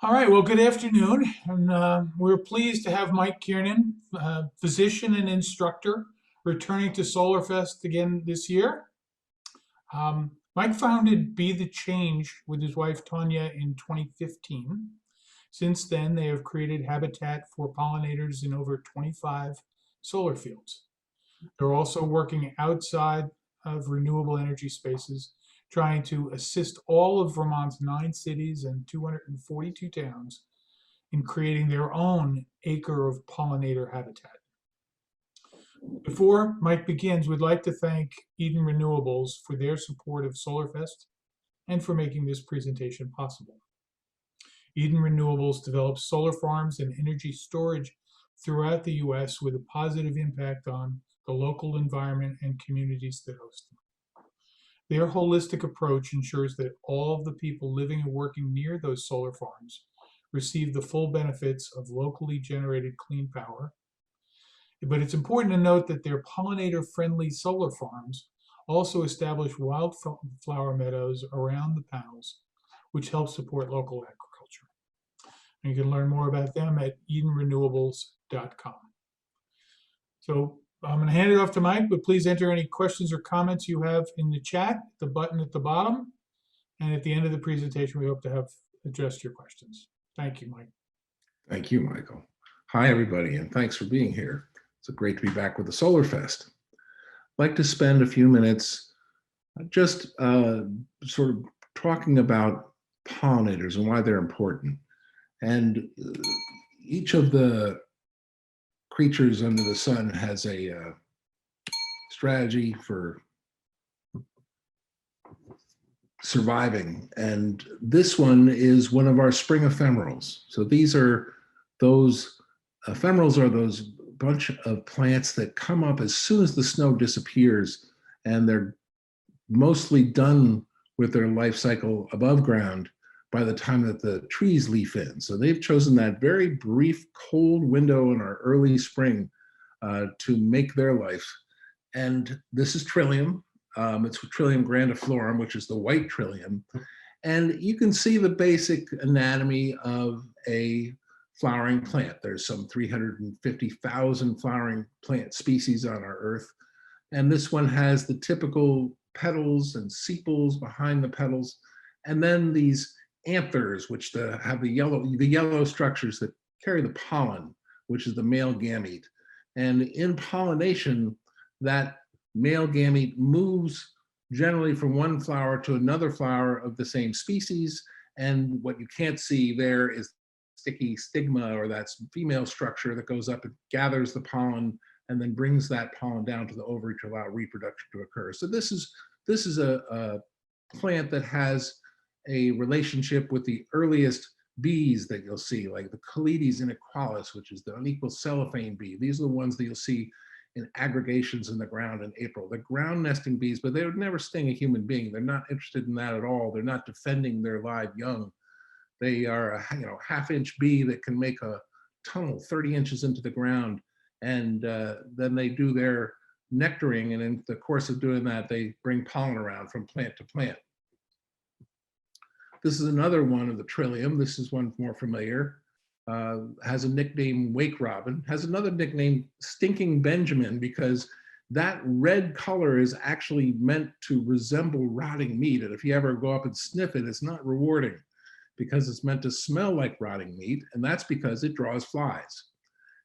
All right, well, good afternoon. And we're pleased to have Mike Kiernan, physician and instructor, returning to SolarFest again this year. Mike founded Be the Change with his wife Tanya in 2015. Since then, they have created habitat for pollinators in over 25 solar fields. They're also working outside of renewable energy spaces, trying to assist all of Vermont's 9 cities and 242 towns in creating their own acre of pollinator habitat. Before Mike begins, we'd like to thank Eden Renewables for their support of SolarFest and for making this presentation possible. Eden Renewables develops solar farms and energy storage throughout the U.S. with a positive impact on the local environment and communities that host them. Their holistic approach ensures that all of the people living and working near those solar farms receive the full benefits of locally generated clean power. But it's important to note that their pollinator-friendly solar farms also establish wildflower meadows around the panels, which help support local agriculture. And you can learn more about them at edenrenewables.com. So I'm going to hand it off to Mike, but please enter any questions or comments you have in the chat, the button at the bottom. And at the end of the presentation, we hope to have addressed your questions. Thank you, Mike. Thank you, Michael. Hi, everybody, and thanks for being here. It's great to be back with the Solar Fest. I'd like to spend a few minutes just sort of talking about pollinators and why they're important. And each of the creatures under the sun has a strategy for surviving. And this one is one of our spring ephemerals. So these are those ephemerals are those bunch of plants that come up as soon as the snow disappears, and they're mostly done with their life cycle above ground by the time that the trees leaf in. So they've chosen that very brief cold window in our early spring to make their life. And this is Trillium. It's Trillium grandiflorum, which is the white trillium. And you can see the basic anatomy of a flowering plant. There's some 350,000 flowering plant species on our Earth. And this one has the typical petals and sepals behind the petals. And then these anthers, which have the yellow structures that carry the pollen, which is the male gamete. And in pollination, that male gamete moves generally from one flower to another flower of the same species. And what you can't see there is sticky stigma, or that female structure that goes up and gathers the pollen and then brings that pollen down to the ovary to allow reproduction to occur. So this is a plant that has a relationship with the earliest bees that you'll see, like the Calides inequalis, which is the unequal cellophane bee. These are the ones that you'll see in aggregations in the ground in April. The ground nesting bees, but they would never sting a human being. They're not interested in that at all. They're not defending their live young. They are a half-inch bee that can make a tunnel 30 inches into the ground, and then they do their nectaring, and in the course of doing that, they bring pollen around from plant to plant. This is another one of the Trillium. This is one more familiar. Has a nickname, Wake Robin. Has another nickname, Stinking Benjamin, because that red color is actually meant to resemble rotting meat. And if you ever go up and sniff it, it's not rewarding, because it's meant to smell like rotting meat, and that's because it draws flies.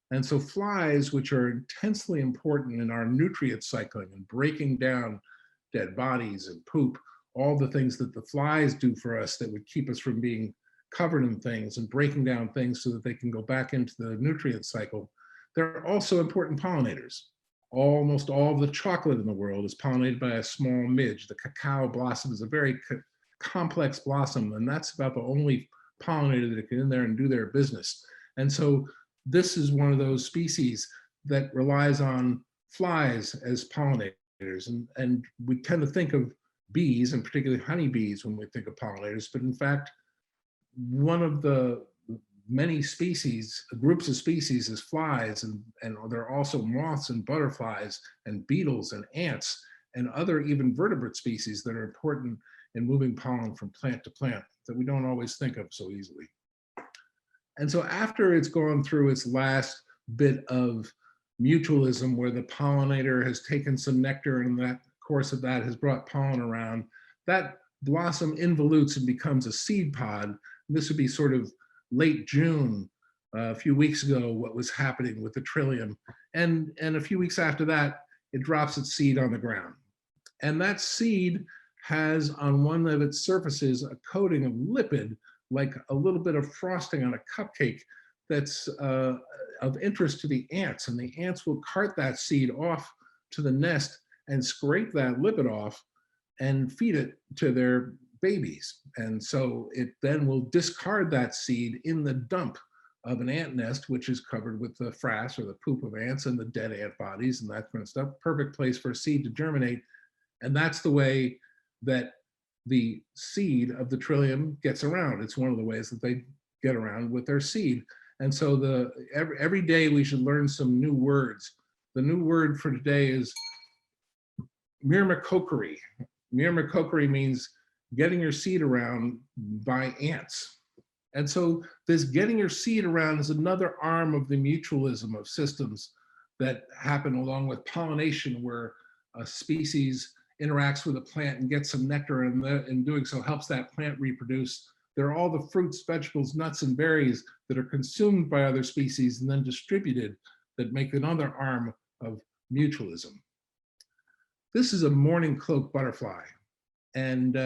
And so flies, which are intensely important in our nutrient cycling and breaking down dead bodies and poop, all the things that the flies do for us that would keep us from being covered in things and breaking down things so that they can go back into the nutrient cycle, they're also important pollinators. Almost all of the chocolate in the world is pollinated by a small midge. The cacao blossom is a very complex blossom, and that's about the only pollinator that can get in there and do their business. And so this is one of those species that relies on flies as pollinators. And we tend to think of bees, and particularly honeybees, when we think of pollinators, but in fact, one of the many species, groups of species, is flies, and there are also moths and butterflies and beetles and ants and other even vertebrate species that are important in moving pollen from plant to plant that we don't always think of so easily. And so after it's gone through its last bit of mutualism, where the pollinator has taken some nectar and in that course of that has brought pollen around, that blossom involutes and becomes a seed pod. This would be sort of late June, a few weeks ago, what was happening with the trillium. And a few weeks after that, it drops its seed on the ground. And that seed has on one of its surfaces a coating of lipid, like a little bit of frosting on a cupcake, that's of interest to the ants. And the ants will cart that seed off to the nest and scrape that lipid off and feed it to their babies. And so it then will discard that seed in the dump of an ant nest, which is covered with the frass or the poop of ants and the dead ant bodies and that kind of stuff. Perfect place for a seed to germinate. And that's the way that the seed of the trillium gets around. It's one of the ways that they get around with their seed. And so every day we should learn some new words. The new word for today is myrmecochory. Myrmecochory means getting your seed around by ants. And so this getting your seed around is another arm of the mutualism of systems that happen along with pollination, where a species interacts with a plant and gets some nectar, and in doing so helps that plant reproduce. There are all the fruits, vegetables, nuts, and berries that are consumed by other species and then distributed that make another arm of mutualism. This is a mourning cloak butterfly, and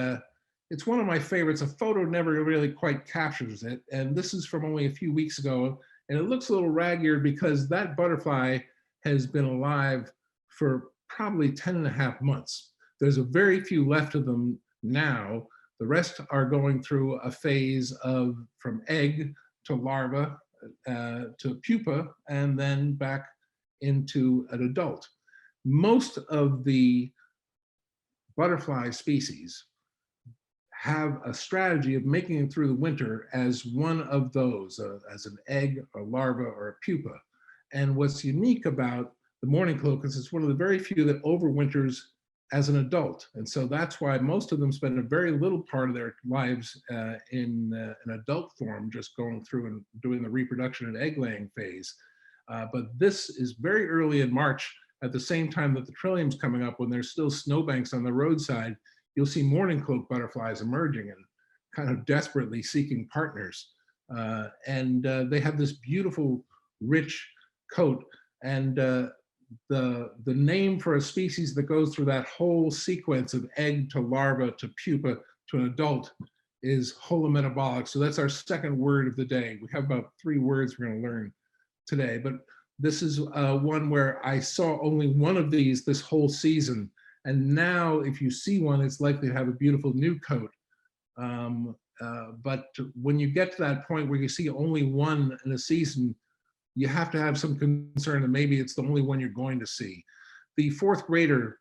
it's one of my favorites. A photo never really quite captures it, and this is from only a few weeks ago, and it looks a little ragged because that butterfly has been alive for probably 10.5 months. There's a very few left of them now. The rest are going through a phase of from egg to larva to pupa, and then back into an adult. Most of the butterfly species have a strategy of making it through the winter as one of those, as an egg, a larva, or a pupa. And what's unique about the mourning cloak is it's one of the very few that overwinters as an adult. And so that's why most of them spend a very little part of their lives in an adult form, just going through and doing the reproduction and egg laying phase. But this is very early in March, at the same time that the trillium's coming up, when there's still snowbanks on the roadside. You'll see mourning cloak butterflies emerging and kind of desperately seeking partners. They have this beautiful, rich coat. And the name for a species that goes through that whole sequence of egg to larva to pupa to an adult is holometabolic. So that's our second word of the day. We have about 3 words we're going to learn today, but this is one where I saw only one of these this whole season. And now if you see one, it's likely to have a beautiful new coat. But when you get to that point where you see only one in a season, you have to have some concern that maybe it's the only one you're going to see. The 4th grader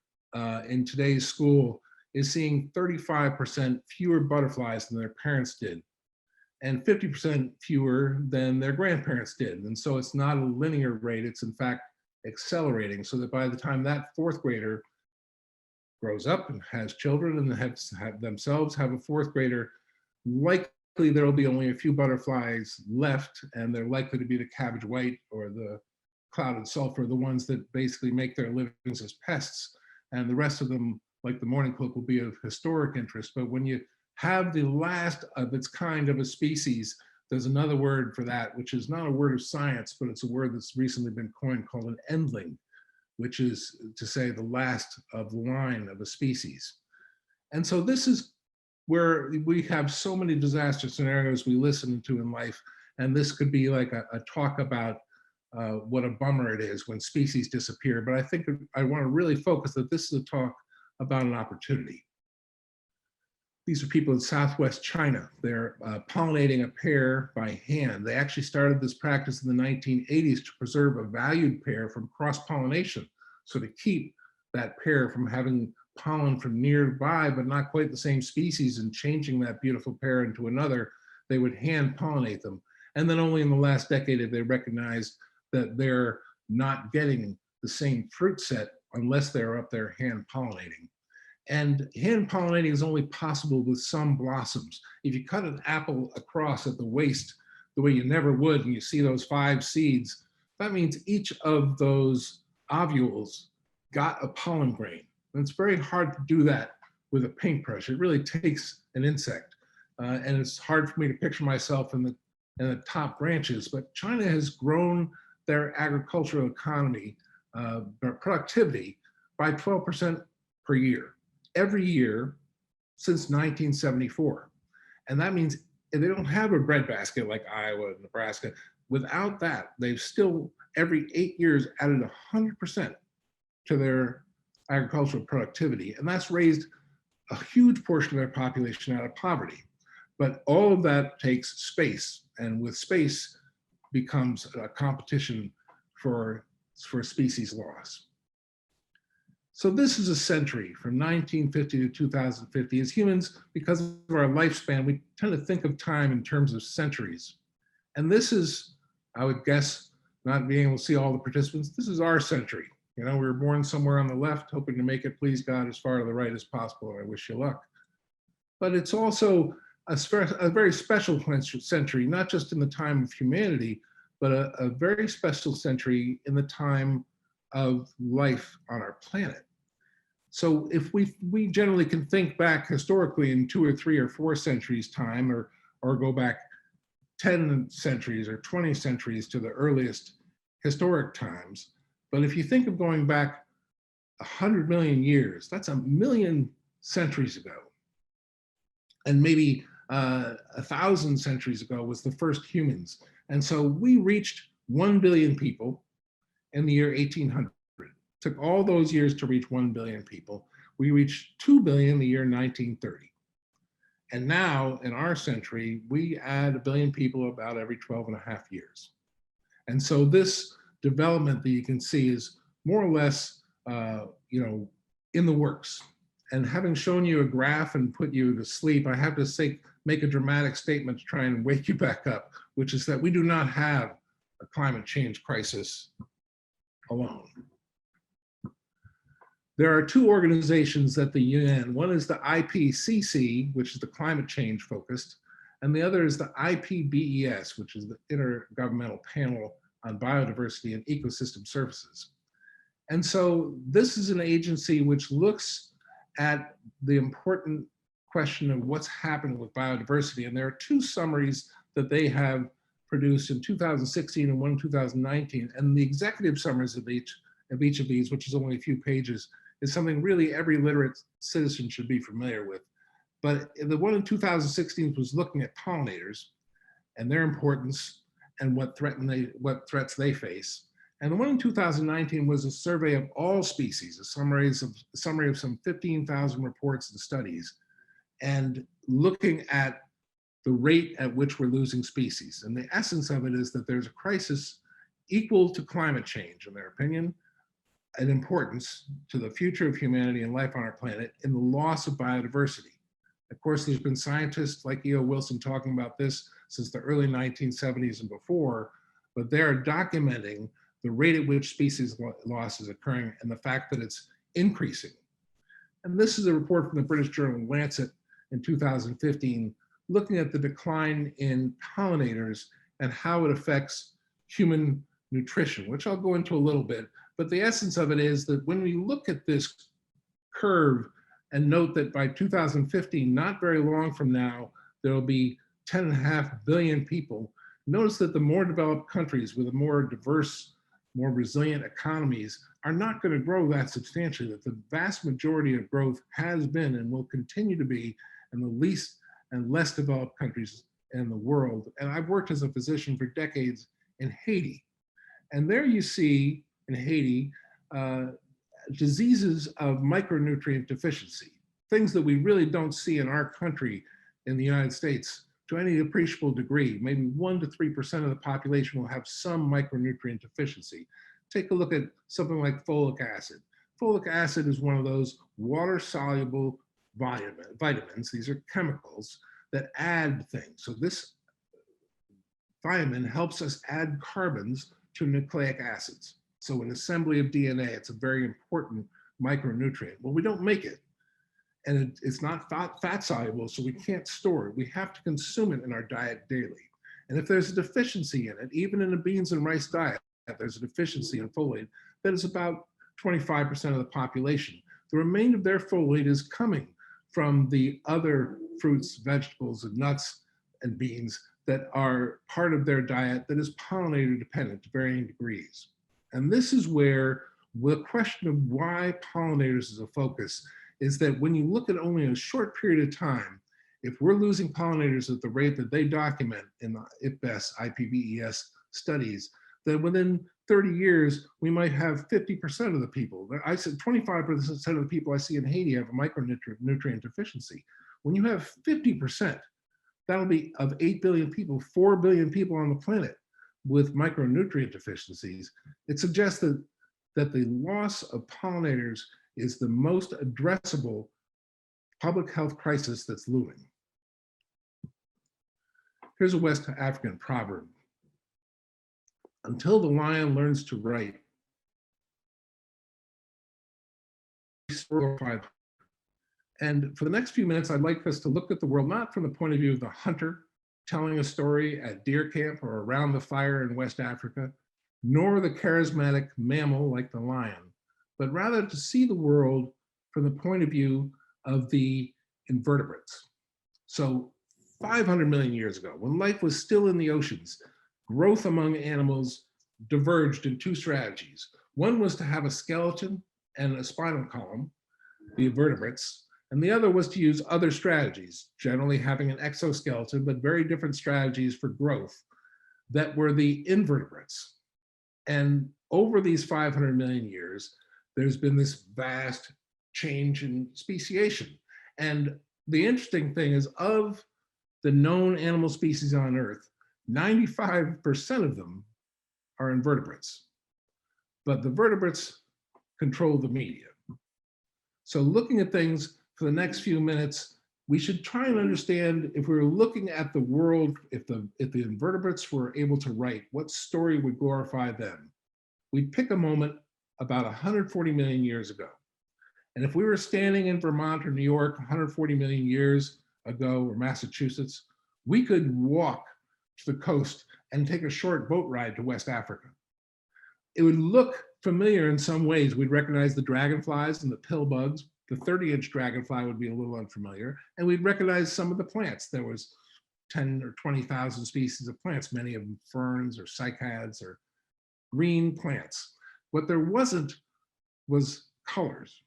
in today's school is seeing 35% fewer butterflies than their parents did, and 50% fewer than their grandparents did. And so it's not a linear rate, it's in fact accelerating, so that by the time that 4th grader grows up and has children and have themselves have a 4th grader, likely there will be only a few butterflies left, and they're likely to be the cabbage white or the clouded sulfur, the ones that basically make their livings as pests. And the rest of them, like the mourning cloak, will be of historic interest. But when you have the last of its kind of a species, there's another word for that, which is not a word of science, but it's a word that's recently been coined called an endling, which is to say the last of the line of a species. And so this is where we have so many disaster scenarios we listen to in life, and this could be like a talk about what a bummer it is when species disappear. But I think I want to really focus that this is a talk about an opportunity. These are people in Southwest China. They're pollinating a pear by hand. They actually started this practice in the 1980s to preserve a valued pear from cross-pollination. So to keep that pear from having pollen from nearby, but not quite the same species, and changing that beautiful pear into another, they would hand pollinate them. And then only in the last decade have they recognized that they're not getting the same fruit set unless they're up there hand pollinating. And hand pollinating is only possible with some blossoms. If you cut an apple across at the waist, the way you never would, and you see those 5 seeds, that means each of those ovules got a pollen grain. And it's very hard to do that with a paintbrush. It really takes an insect. And it's hard for me to picture myself in the top branches, but China has grown their agricultural economy, their productivity by 12% per year, every year since 1974. And that means they don't have a breadbasket like Iowa and Nebraska. Without that, they've still, every 8 years, added 100% to their agricultural productivity. And that's raised a huge portion of their population out of poverty. But all of that takes space. And with space becomes a competition for species loss. So this is a century from 1950 to 2050. As humans, because of our lifespan, we tend to think of time in terms of centuries. And this is, I would guess, not being able to see all the participants, this is our century. You know, we were born somewhere on the left, hoping to make it, please God, as far to the right as possible, and I wish you luck. But it's also a very special century, not just in the time of humanity, but a very special century in the time of life on our planet. So if we generally can think back historically in 2 or 3 or 4 centuries time, or go back 10 centuries or 20 centuries to the earliest historic times. But if you think of going back 100 million years, that's 1 million centuries ago. And maybe 1,000 centuries ago was the first humans. And so we reached 1 billion people in the year 1800. It took all those years to reach 1 billion people. We reached 2 billion in the year 1930. And now in our century, we add 1 billion people about every 12 and a half years. And so this development that you can see is more or less, in the works. And having shown you a graph and put you to sleep, I have to make a dramatic statement to try and wake you back up, which is that we do not have a climate change crisis alone. There are 2 organizations at the UN. One is the IPCC, which is the climate change focused, and the other is the IPBES, which is the Intergovernmental Panel on Biodiversity and Ecosystem Services. And so this is an agency which looks at the important question of what's happening with biodiversity. And there are 2 summaries that they have produced in 2016 and one in 2019. And the executive summaries of each of these, which is only a few pages, is something really every literate citizen should be familiar with. But the one in 2016 was looking at pollinators and their importance and what threats they face. And the one in 2019 was a survey of all species, a summary of some 15,000 reports and studies, and looking at the rate at which we're losing species. And the essence of it is that there's a crisis equal to climate change, in their opinion, an importance to the future of humanity and life on our planet in the loss of biodiversity. Of course, there's been scientists like E.O. Wilson talking about this since the early 1970s and before, but they're documenting the rate at which species loss is occurring and the fact that it's increasing. And this is a report from the British journal Lancet in 2015, looking at the decline in pollinators and how it affects human nutrition, which I'll go into a little bit. But the essence of it is that when we look at this curve and note that by 2015, not very long from now, there will be 10.5 billion people. Notice that the more developed countries with a more diverse, more resilient economies are not going to grow that substantially, that the vast majority of growth has been and will continue to be in the least and less developed countries in the world. And I've worked as a physician for decades in Haiti. And there you see in Haiti, diseases of micronutrient deficiency, things that we really don't see in our country, in the United States, to any appreciable degree. Maybe 1 to 3% of the population will have some micronutrient deficiency. Take a look at something like folic acid. Folic acid is one of those water-soluble vitamins. These are chemicals that add things. So this vitamin helps us add carbons to nucleic acids. So in assembly of DNA, it's a very important micronutrient. Well, we don't make it. And it's not fat soluble, so we can't store it. We have to consume it in our diet daily. And if there's a deficiency in it, even in a beans and rice diet, there's a deficiency in folate that is about 25% of the population. The remainder of their folate is coming from the other fruits, vegetables, and nuts and beans that are part of their diet that is pollinator dependent to varying degrees. And this is where the question of why pollinators is a focus is that when you look at only a short period of time, if we're losing pollinators at the rate that they document in the IPBES studies, then within 30 years, we might have 50% of the people. I said 25% of the people I see in Haiti have a micronutrient deficiency. When you have 50%, that'll be of 8 billion people, 4 billion people on the planet with micronutrient deficiencies. It suggests that the loss of pollinators is the most addressable public health crisis that's looming. Here's a West African proverb. Until the lion learns to write, and for the next few minutes, I'd like us to look at the world not from the point of view of the hunter telling a story at deer camp or around the fire in West Africa, nor the charismatic mammal like the lion, but rather to see the world from the point of view of the invertebrates. So 500 million years ago, when life was still in the oceans, growth among animals diverged in two strategies. One was to have a skeleton and a spinal column, the invertebrates, and the other was to use other strategies, generally having an exoskeleton, but very different strategies for growth that were the invertebrates. And over these 500 million years, there's been this vast change in speciation. And the interesting thing is, of the known animal species on Earth, 95% of them are invertebrates, but the vertebrates control the media. So looking at things for the next few minutes, we should try and understand, if we were looking at the world, if the invertebrates were able to write, what story would glorify them? We'd pick a moment about 140 million years ago. And if we were standing in Vermont or New York 140 million years ago, or Massachusetts, we could walk to the coast and take a short boat ride to West Africa. It would look familiar in some ways. We'd recognize the dragonflies and the pill bugs. The 30-inch dragonfly would be a little unfamiliar. And we'd recognize some of the plants. There was 10 or 20,000 species of plants, many of them ferns or cycads or green plants. What there wasn't was colors,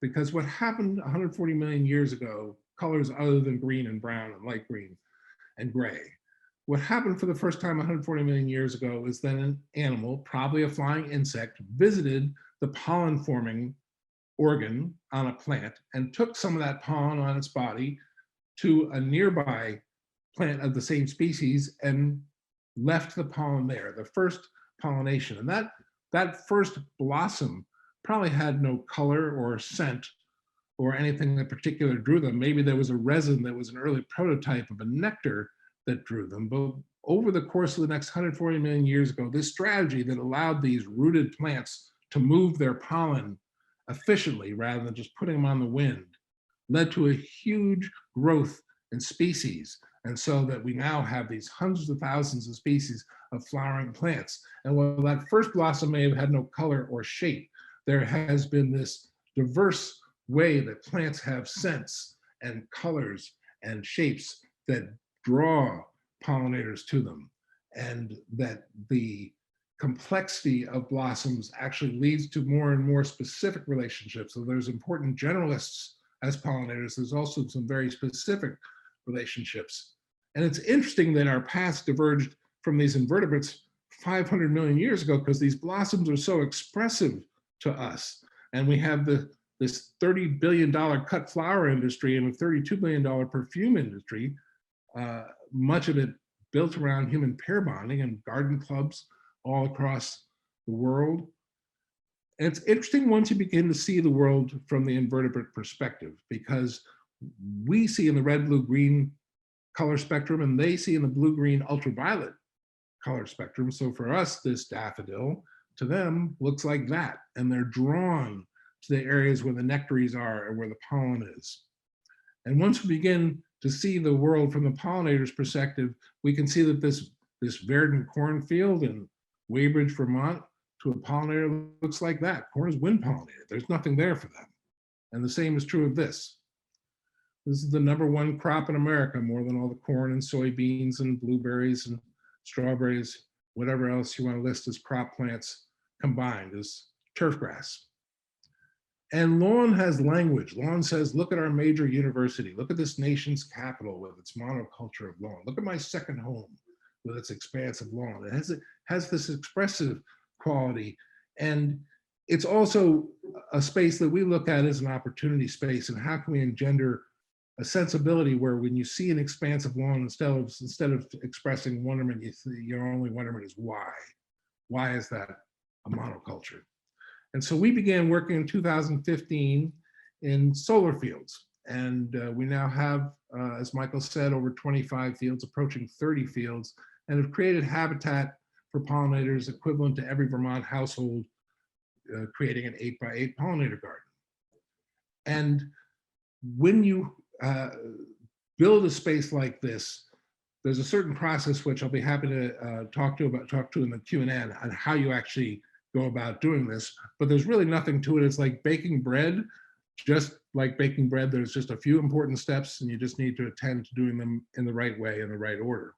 because what happened 140 million years ago, colors other than green and brown and light green and gray. What happened for the first time 140 million years ago is that an animal, probably a flying insect, visited the pollen forming organ on a plant and took some of that pollen on its body to a nearby plant of the same species and left the pollen there, the first pollination. And that first blossom probably had no color or scent or anything that particular drew them. Maybe there was a resin that was an early prototype of a nectar that drew them. But over the course of the next 140 million years ago, this strategy that allowed these rooted plants to move their pollen efficiently rather than just putting them on the wind led to a huge growth in species. And so that we now have these hundreds of thousands of species of flowering plants. And while that first blossom may have had no color or shape, there has been this diverse way that plants have scents and colors and shapes that draw pollinators to them, and that the complexity of blossoms actually leads to more and more specific relationships. So there's important generalists as pollinators. There's also some very specific relationships. And it's interesting that our paths diverged from these invertebrates 500 million years ago, because these blossoms are so expressive to us. And we have this $30 billion cut flower industry and a $32 billion perfume industry, much of it built around human pair bonding and garden clubs all across the world. And it's interesting once you begin to see the world from the invertebrate perspective, because we see in the red, blue, green color spectrum, and they see in the blue, green, ultraviolet color spectrum. So for us, this daffodil, to them, looks like that. And they're drawn to the areas where the nectaries are and where the pollen is. And once we begin to see the world from the pollinator's perspective, we can see that this this verdant cornfield in Weybridge, Vermont, to a pollinator that looks like that. Corn is wind pollinated. There's nothing there for them. And the same is true of this. This is the #1 crop in America, more than all the corn and soybeans and blueberries and strawberries, whatever else you want to list as crop plants combined, is turf grass. And lawn has language. Lawn says, look at our major university. Look at this nation's capital with its monoculture of lawn. Look at my second home with its expansive lawn. It has this expressive quality. And it's also a space that we look at as an opportunity space. And how can we engender a sensibility where when you see an expansive lawn, instead of expressing wonderment, your only wonderment is why. Why is that a monoculture? And so we began working in 2015 in solar fields. And we now have, as Michael said, over 25 fields, approaching 30 fields, and have created habitat for pollinators equivalent to every Vermont household creating an 8x8 pollinator garden. And when you build a space like this, there's a certain process which I'll be happy to talk to in the Q&A on how you actually go about doing this, but there's really nothing to it. It's like baking bread. Just like baking bread, there's just a few important steps and you just need to attend to doing them in the right way, in the right order.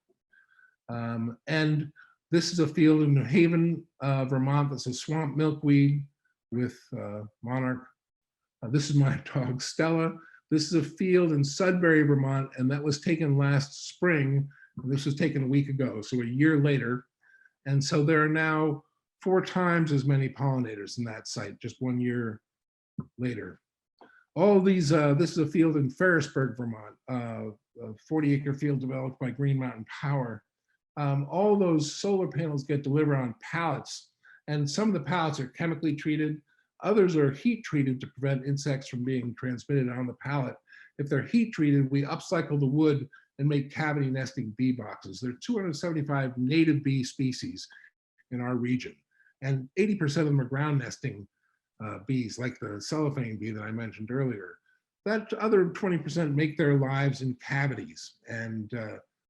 And this is a field in New Haven, Vermont, that's a swamp milkweed with Monarch. This is my dog, Stella. This is a field in Sudbury, Vermont, and that was taken last spring. This was taken a week ago, so a year later. And so there are now 4 times as many pollinators in that site, just 1 year later. All of these, this is a field in Ferrisburg, Vermont, a 40-acre field developed by Green Mountain Power. All those solar panels get delivered on pallets, and some of the pallets are chemically treated. Others are heat treated to prevent insects from being transmitted on the pallet. If they're heat treated, we upcycle the wood and make cavity nesting bee boxes. There are 275 native bee species in our region, and 80% of them are ground nesting bees, like the cellophane bee that I mentioned earlier. That other 20% make their lives in cavities, and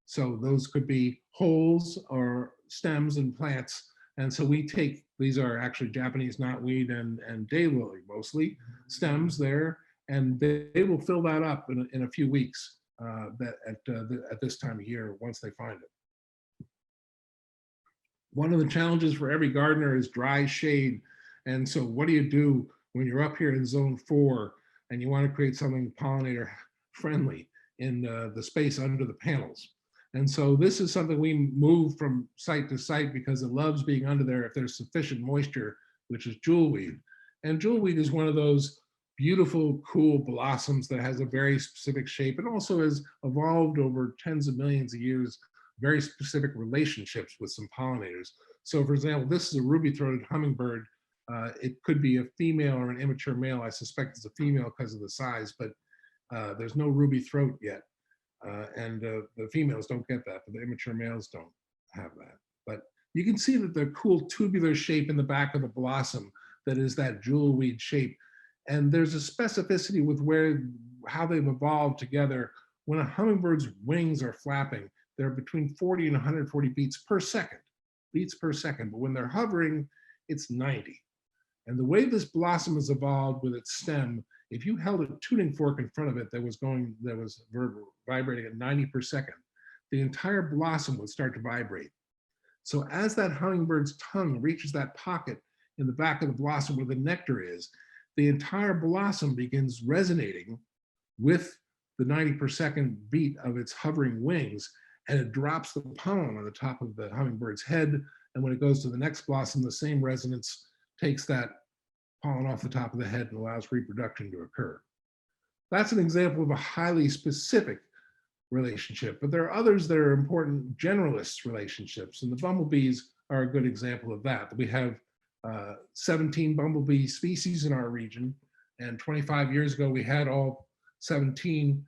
so those could be holes or stems and plants. And so we take, these are actually Japanese knotweed and daylily, mostly stems there, and they will fill that up in a few weeks at this time of year once they find it. One of the challenges for every gardener is dry shade. And so what do you do when you're up here in zone 4 and you want to create something pollinator friendly in the space under the panels? And so this is something we move from site to site because it loves being under there if there's sufficient moisture, which is jewelweed. And jewelweed is one of those beautiful, cool blossoms that has a very specific shape and also has evolved over tens of millions of years, very specific relationships with some pollinators. So for example, this is a ruby-throated hummingbird. It could be a female or an immature male. I suspect it's a female because of the size, but there's no ruby throat yet. And the females don't get that, but the immature males don't have that. But you can see that the cool tubular shape in the back of the blossom that is that jewelweed shape. And there's a specificity with how they've evolved together. When a hummingbird's wings are flapping, they're between 40 and 140 beats per second. But when they're hovering, it's 90. And the way this blossom has evolved with its stem, if you held a tuning fork in front of it that was vibrating at 90 per second, the entire blossom would start to vibrate. So as that hummingbird's tongue reaches that pocket in the back of the blossom where the nectar is, the entire blossom begins resonating with the 90 per second beat of its hovering wings, and it drops the pollen on the top of the hummingbird's head. And when it goes to the next blossom, the same resonance takes that pollen off the top of the head and allows reproduction to occur. That's an example of a highly specific relationship, but there are others that are important generalist relationships, and the bumblebees are a good example of that. We have 17 bumblebee species in our region, and 25 years ago we had all 17.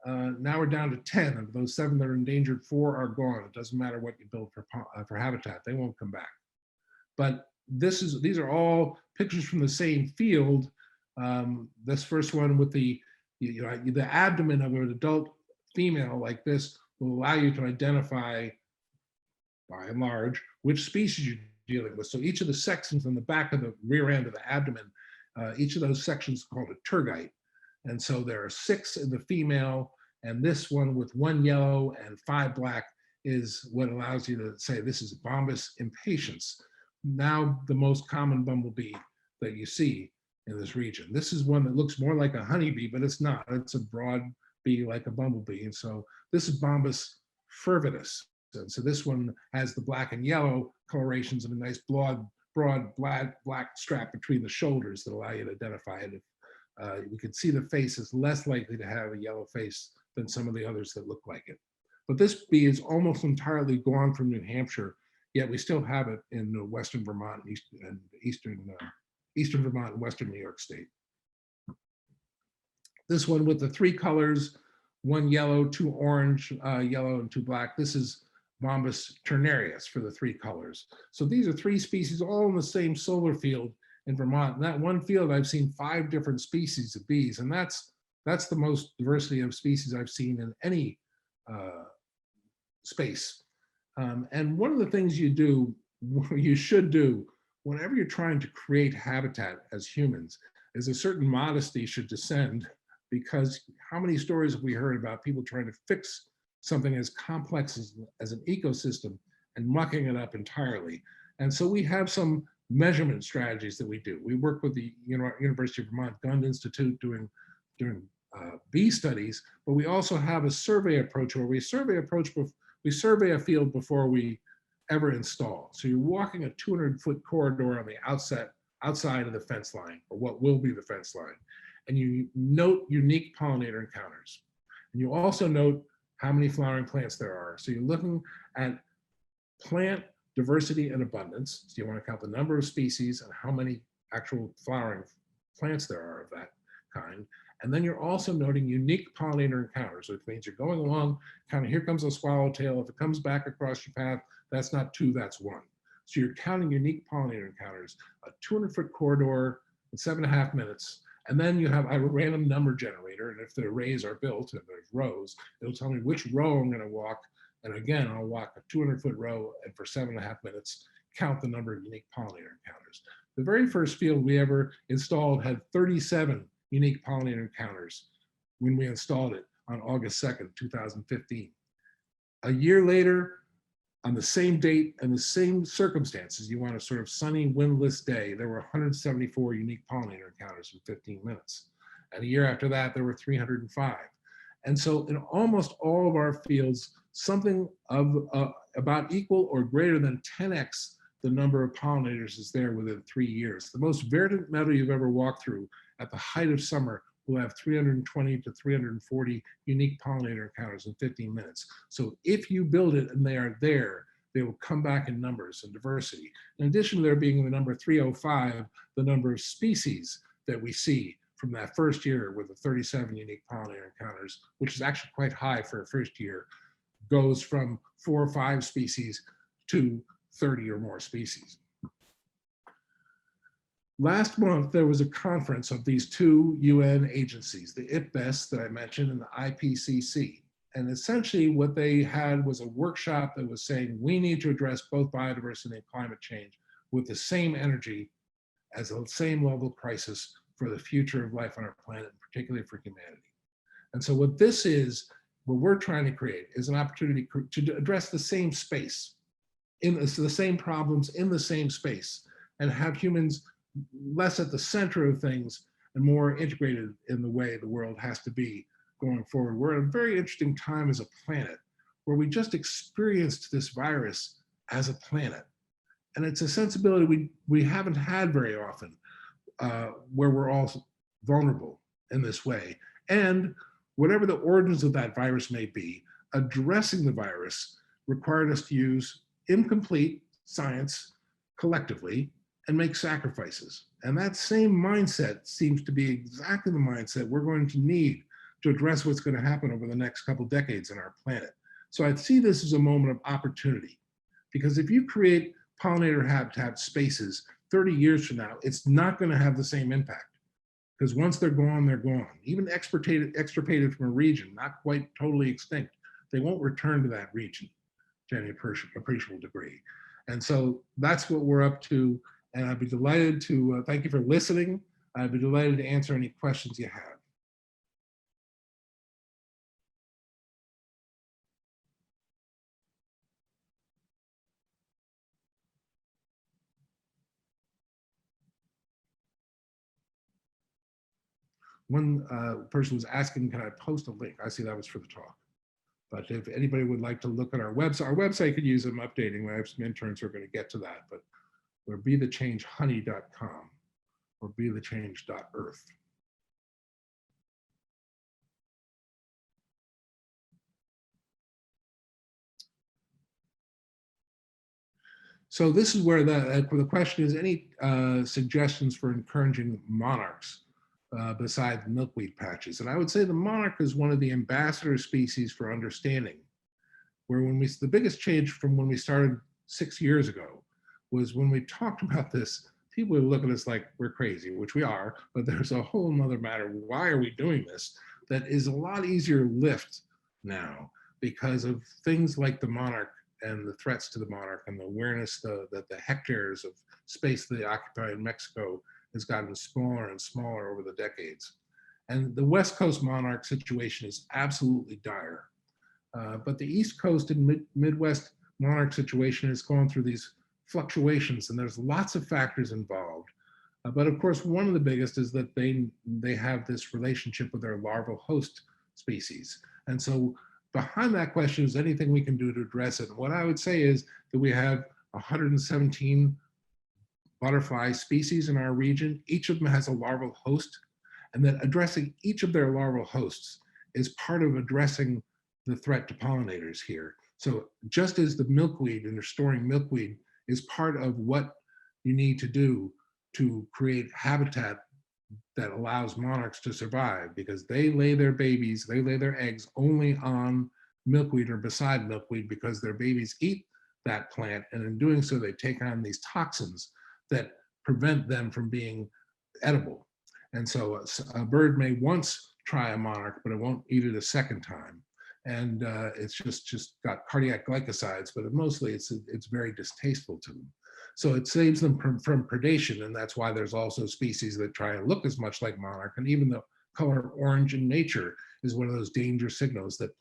Now we're down to 10. Of those 7 that are endangered, 4 are gone. It doesn't matter what you build for habitat, they won't come back. But these are all pictures from the same field. This first one with the abdomen of an adult female like this will allow you to identify by and large, which species you're dealing with. So each of the sections on the back of the rear end of the abdomen, each of those sections is called a tergite. And so there are 6 in the female, and this one with 1 yellow and 5 black is what allows you to say this is Bombus impatiens, now the most common bumblebee that you see in this region. This is one that looks more like a honeybee, but it's not. It's a broad bee like a bumblebee. And so this is Bombus fervidus. And so this one has the black and yellow colorations and a nice broad black strap between the shoulders that allow you to identify it. We can see the face is less likely to have a yellow face than some of the others that look like it. But this bee is almost entirely gone from New Hampshire, yet we still have it in western Vermont and eastern Vermont and western New York State. This one with the 3 colors, 1 yellow, 2 orange, yellow, and 2 black. This is Bombus ternarius for the 3 colors. So these are 3 species all in the same solar field in Vermont. In that one field, I've seen 5 different species of bees, and that's the most diversity of species I've seen in any space. And one of the things you should do whenever you're trying to create habitat as humans is a certain modesty should descend, because how many stories have we heard about people trying to fix something as complex as an ecosystem and mucking it up entirely? And so we have some measurement strategies that we do. We work with the University of Vermont Gund Institute doing bee studies, but we also have a survey approach where we survey a field before we ever install. So you're walking a 200-foot corridor on the outside of the fence line, or what will be the fence line, and you note unique pollinator encounters. And you also note how many flowering plants there are. So you're looking at plant diversity and abundance. So you want to count the number of species and how many actual flowering plants there are of that kind. And then you're also noting unique pollinator encounters, which means you're going along, kind of here comes a swallowtail. If it comes back across your path, that's not 2, that's 1. So you're counting unique pollinator encounters, a 200-foot corridor in 7.5 minutes. And then I have a random number generator. And if the arrays are built and there's rows, it'll tell me which row I'm going to walk. And again, I'll walk a 200-foot row and for 7.5 minutes, count the number of unique pollinator encounters. The very first field we ever installed had 37 unique pollinator encounters when we installed it on August 2nd, 2015. A year later, on the same date and the same circumstances, you want a sort of sunny, windless day, there were 174 unique pollinator encounters in 15 minutes. And a year after that, there were 305. And so in almost all of our fields, something of about equal or greater than 10x the number of pollinators is there within 3 years. The most verdant meadow you've ever walked through at the height of summer will have 320 to 340 unique pollinator encounters in 15 minutes. So if you build it and they are there, they will come back in numbers and diversity. In addition to there being the number 305, the number of species that we see from that first year with the 37 unique pollinator encounters, which is actually quite high for a first year, goes from 4 or 5 species to 30 or more species. Last month, there was a conference of these 2 UN agencies, the IPBES that I mentioned and the IPCC. And essentially what they had was a workshop that was saying, we need to address both biodiversity and climate change with the same energy as the same level of crisis for the future of life on our planet, and particularly for humanity. And so what this is, what we're trying to create is an opportunity to address the same space, the same problems in the same space, and have humans less at the center of things and more integrated in the way the world has to be going forward. We're at a very interesting time as a planet where we just experienced this virus as a planet. And it's a sensibility we haven't had very often, where we're all vulnerable in this way. And whatever the origins of that virus may be, addressing the virus required us to use incomplete science collectively and make sacrifices. And that same mindset seems to be exactly the mindset we're going to need to address what's going to happen over the next couple decades on our planet. So I see this as a moment of opportunity, because if you create pollinator habitat spaces 30 years from now, it's not going to have the same impact, because once they're gone, they're gone. Even extirpated from a region, not quite totally extinct, they won't return to that region. to any appreciable degree. And so that's what we're up to. And I'd be delighted to thank you for listening. I'd be delighted to answer any questions you have. One person was asking, can I post a link? I see that was for the talk. But if anybody would like to look at our website could use some updating. I have some interns who are going to get to that, but we're bethechangehoney.com or bethechange.earth. So this is where the question is, any suggestions for encouraging monarchs besides milkweed patches? And I would say the monarch is one of the ambassador species for understanding, where the biggest change from when we started 6 years ago was when we talked about this, people would look at us like we're crazy, which we are, but there's a whole nother matter. Why are we doing this? That is a lot easier to lift now because of things like the monarch and the threats to the monarch and the awareness that the hectares of space that they occupy in Mexico has gotten smaller and smaller over the decades. And the West Coast monarch situation is absolutely dire. But the East Coast and Midwest monarch situation has gone through these fluctuations, and there's lots of factors involved. But of course, one of the biggest is that they have this relationship with their larval host species. And so behind that question is anything we can do to address it. And what I would say is that we have 117 butterfly species in our region. Each of them has a larval host, and that addressing each of their larval hosts is part of addressing the threat to pollinators here. So just as the milkweed and restoring milkweed is part of what you need to do to create habitat that allows monarchs to survive, because they lay their babies, they lay their eggs only on milkweed or beside milkweed because their babies eat that plant, and in doing so they take on these toxins that prevent them from being edible. And so a bird may once try a monarch, but it won't eat it a second time. And it's just got cardiac glycosides, but mostly it's very distasteful to them. So it saves them from predation, and that's why there's also species that try and look as much like monarch. And even the color orange in nature is one of those danger signals that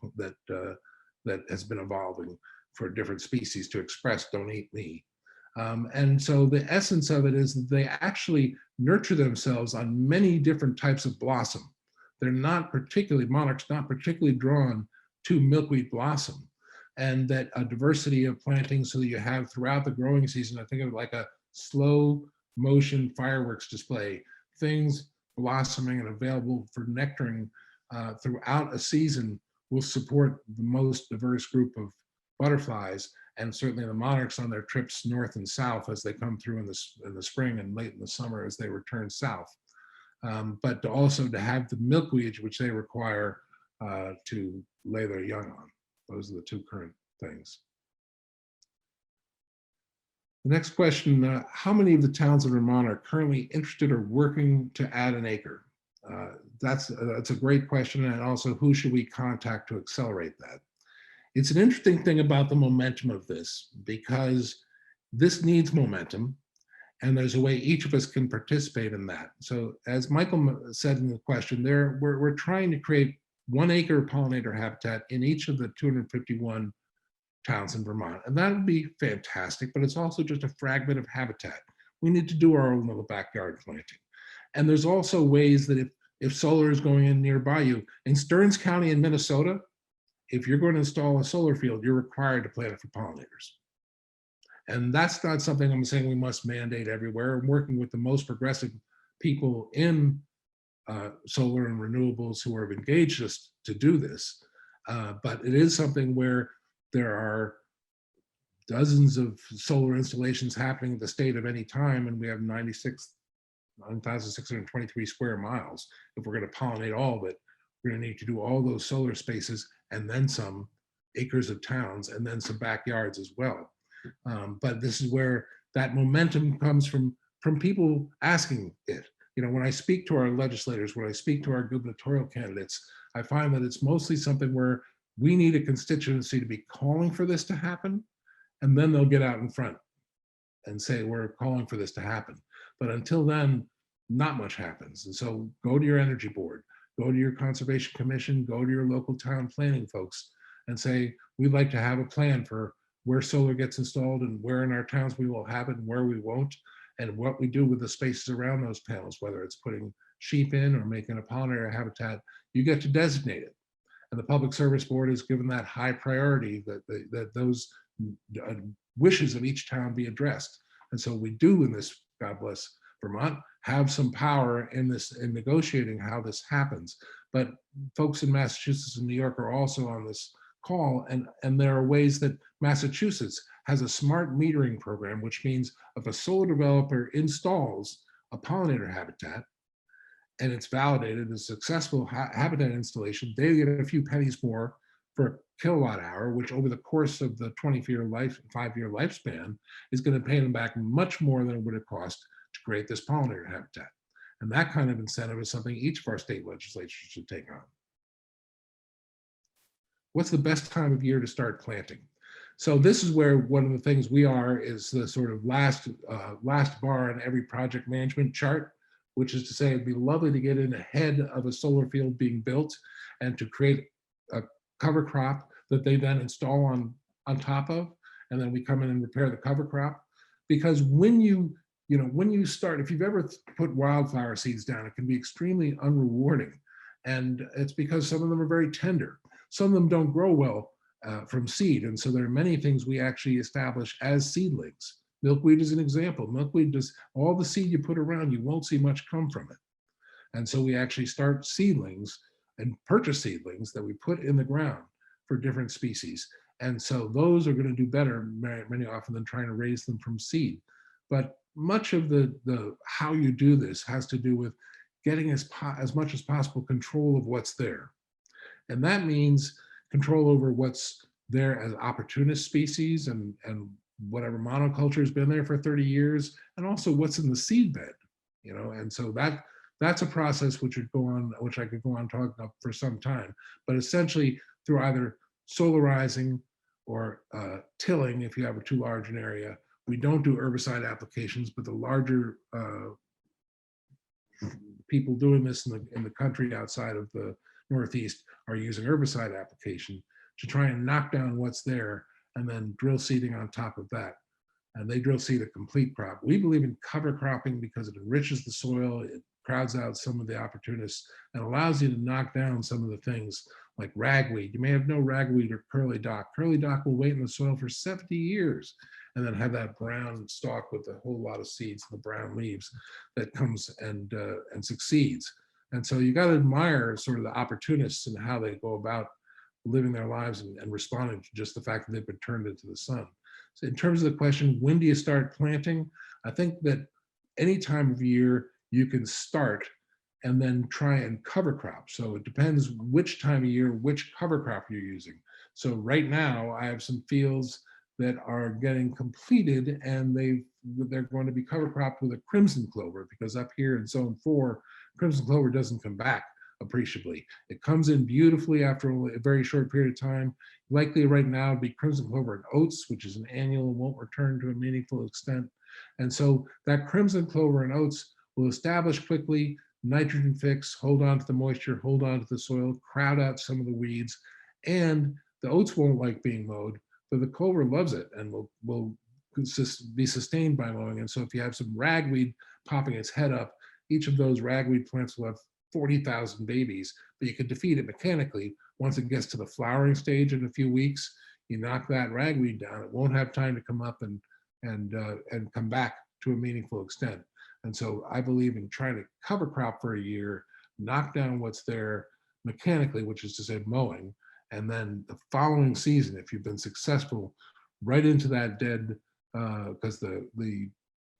has been evolving for different species to express "don't eat me." And so the essence of it is that they actually nurture themselves on many different types of blossom. They're not particularly, monarchs not particularly drawn to milkweed blossom, and that a diversity of plantings so that you have throughout the growing season, I think of it like a slow motion fireworks display, things blossoming and available for nectaring throughout a season will support the most diverse group of butterflies, and certainly the monarchs on their trips north and south as they come through in the spring and late in the summer as they return south. But also to have the milkweed, which they require to lay their young on. Those are the two current things. The next question, how many of the towns in Vermont are currently interested or working to add an acre? That's a great question, and also who should we contact to accelerate that? It's an interesting thing about the momentum of this, because this needs momentum, and there's a way each of us can participate in that. So as Michael said in the question, we're trying to create 1 acre pollinator habitat in each of the 251 towns in Vermont. And that would be fantastic, but it's also just a fragment of habitat. We need to do our own little backyard planting. And there's also ways that if solar is going in nearby you, in Stearns County in Minnesota, if you're going to install a solar field, you're required to plant it for pollinators. And that's not something I'm saying we must mandate everywhere. I'm working with the most progressive people in solar and renewables who have engaged us to do this. But it is something where there are dozens of solar installations happening in the state at any time, and we have 9,623 square miles. If we're going to pollinate all of it, we're going to need to do all those solar spaces and then some acres of towns and then some backyards as well. But this is where that momentum comes from people asking it. You know, when I speak to our legislators, when I speak to our gubernatorial candidates, I find that it's mostly something where We need a constituency to be calling for this to happen, and then they'll get out in front and say, we're calling for this to happen. But until then, not much happens. And so go to your energy board, go to your conservation commission, go to your local town planning folks and say, we'd like to have a plan for where solar gets installed and where in our towns we will have it and where we won't, and what we do with the spaces around those panels, whether it's putting sheep in or making a pollinator habitat. You get to designate it. And the Public Service Board is given that high priority that those wishes of each town be addressed. And so we do in this, God bless Vermont, have some power in this, in negotiating how this happens. But folks in Massachusetts and New York are also on this call, and there are ways that Massachusetts has a smart metering program, which means if a solar developer installs a pollinator habitat and it's validated as successful habitat installation, they get a few pennies more for a kilowatt hour, which over the course of the 5-year lifespan is going to pay them back much more than it would have cost to create this pollinator habitat. And that kind of incentive is something each of our state legislatures should take on. What's the best time of year to start planting? So this is where one of the things we are is the sort of last bar on every project management chart, which is to say it'd be lovely to get in ahead of a solar field being built and to create a cover crop that they then install on top of, and then we come in and repair the cover crop. Because when you start, if you've ever put wildflower seeds down, it can be extremely unrewarding. And it's because some of them are very tender. Some of them don't grow well from seed. And so there are many things we actually establish as seedlings. Milkweed is an example. Milkweed does all the seed you put around, you won't see much come from it. And so we actually start seedlings and purchase seedlings that we put in the ground for different species. And so those are going to do better many often than trying to raise them from seed. But much of the how you do this has to do with getting as much as possible control of what's there. And that means control over what's there as opportunist species and whatever monoculture has been there for 30 years, and also what's in the seed bed, and so that's a process which would go on, which I could go on talking about for some time, but essentially through either solarizing or tilling if you have too large an area. We don't do herbicide applications, but the larger people doing this in the country outside of the Northeast are using herbicide application to try and knock down what's there and then drill seeding on top of that. And they drill seed a complete crop. We believe in cover cropping because it enriches the soil, it crowds out some of the opportunists, and allows you to knock down some of the things like ragweed. You may have no ragweed or curly dock. Curly dock will wait in the soil for 70 years and then have that brown stalk with a whole lot of seeds and the brown leaves that comes and succeeds. And so you got to admire sort of the opportunists and how they go about living their lives and responding to just the fact that they've been turned into the sun. So in terms of the question, when do you start planting? I think that any time of year you can start and then try and cover crop. So it depends which time of year, which cover crop you're using. So right now I have some fields that are getting completed and they're going to be cover cropped with a crimson clover, because up here in zone 4, crimson clover doesn't come back appreciably. It comes in beautifully after a very short period of time. Likely right now it'd be crimson clover and oats, which is an annual and won't return to a meaningful extent. And so that crimson clover and oats will establish quickly, nitrogen fix, hold on to the moisture, hold on to the soil, crowd out some of the weeds, and the oats won't like being mowed, but the clover loves it and will be sustained by mowing. And so if you have some ragweed popping its head up, each of those ragweed plants will have 40,000 babies, but you can defeat it mechanically. Once it gets to the flowering stage in a few weeks, you knock that ragweed down. It won't have time to come up and come back to a meaningful extent. And so I believe in trying to cover crop for a year, knock down what's there mechanically, which is to say mowing, and then the following season, if you've been successful, right into that dead, because the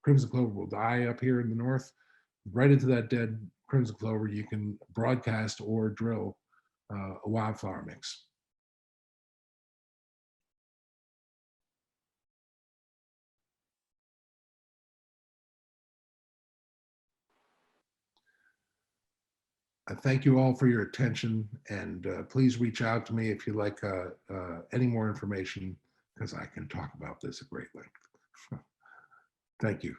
crimson clover will die up here in the north, right into that dead crimson clover, you can broadcast or drill a wildflower mix. I thank you all for your attention, and please reach out to me if you'd like any more information, because I can talk about this at great length. Thank you.